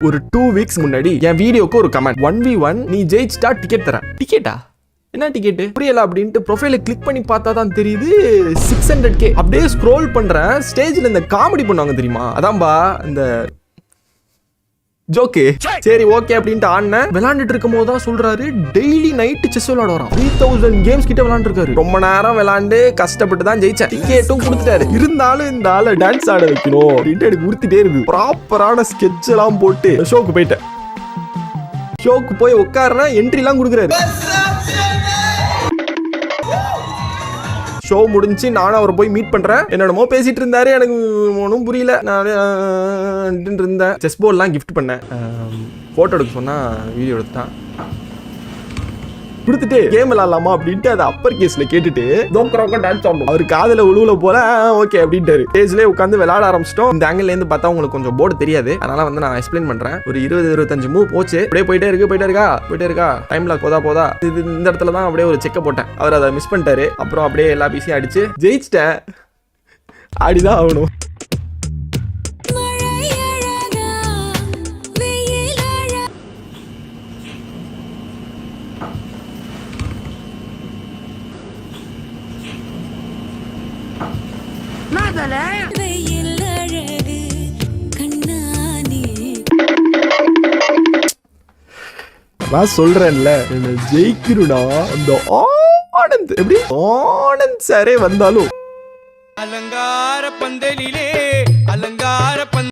ஒரு 2 வீக்ஸ் முன்னாடி என் வீடியோக்கு ஒரு கமெண்ட் 1v1 நீ ஜெயிச்சிட்டா டிக்கெட் தரேன். டிக்கெட்டா? என்ன டிக்கெட் புரியல அப்படின்ட்டு ப்ரொஃபைல கிளிக் பண்ணி பார்த்தா தான் தெரியுது 600k. அப்படியே ஸ்க்ரோல் பண்றேன், ஸ்டேஜ்ல இந்த காமெடி பண்ணுவாங்க தெரியுமா, அதான்பா இந்த ஜோக்கு. சரி ஓகே அப்படின்ட்டு ஆடினேன். விளையாண்டுட்டு இருக்கும் போது தான் சொல்றாரு டெய்லி நைட்டு செஸ் விளையாட வரான். 3000 கேம்ஸ் கிட்ட விளையாண்டுருக்காரு. ரொம்ப நேரம் விளையாண்டு கஷ்டப்பட்டு தான் ஜெயிச்சேன். டிக்கெட்டும் கொடுத்துட்டாரு. இருந்தாலும் இந்த ஆளை டான்ஸ் ஆட வைக்கணும் அப்படின்ட்டு எனக்கு உறுத்திட்டே இருக்கு. ப்ராப்பரான ஸ்கெட்ச் எல்லாம் போட்டு ஷோக்கு போயிட்டேன். ஷோக்கு போய் உட்கார்றேன், என்ட்ரி எல்லாம் கொடுக்குறாரு. ஷோ முடிஞ்சு நானும் அவரை போய் மீட் பண்றேன். என்னென்னமோ பேசிட்டு இருந்தாரு, எனக்கு ஒன்றும் புரியல. நான் இருந்தேன். செஸ் போர்ட்லாம் கிஃப்ட் பண்ணேன். போட்டோ எடுக்க சொன்னா வீடியோ எடுத்தான். கொடுத்துட்டு கேம் விளாடலாமா அப்படின்ட்டு அதை அப்பர் கேஸ்ல கேட்டுட்டு டான்ஸ் ஆடணும். அவர் காதல உழுவுல போல ஓகே அப்படின்ட்டாரு. ஸ்டேஜ்லேயே உட்காந்து விளையாட ஆரம்பிச்சிட்டோம். இந்த ஆங்கிள் இருந்து பார்த்தா உங்களுக்கு கொஞ்சம் போர்டு தெரியாது, அதனால வந்து நான் எக்ஸ்பிளைன் பண்றேன். ஒரு 20-25 மூவ் போச்சு. அப்படியே போயிட்டே இருக்கா. டைம்ல போதா இது இந்த இடத்துல தான் அப்படியே ஒரு செக்க போட்டேன். அவர் அதை மிஸ் பண்ணிட்டாரு. அப்புறம் அப்படியே எல்லா பீஸையும் அடிச்சு ஜெயிச்சிட்டேன். ஆடிதான் ஆகணும். நான் சொல்றேன்ல, என்ன ஜெயிக்கணும்னா அந்த ஆனந்த் எப்படி ஆனந்த் சாரே வந்தாலும் அலங்கார பந்தலிலே அலங்கார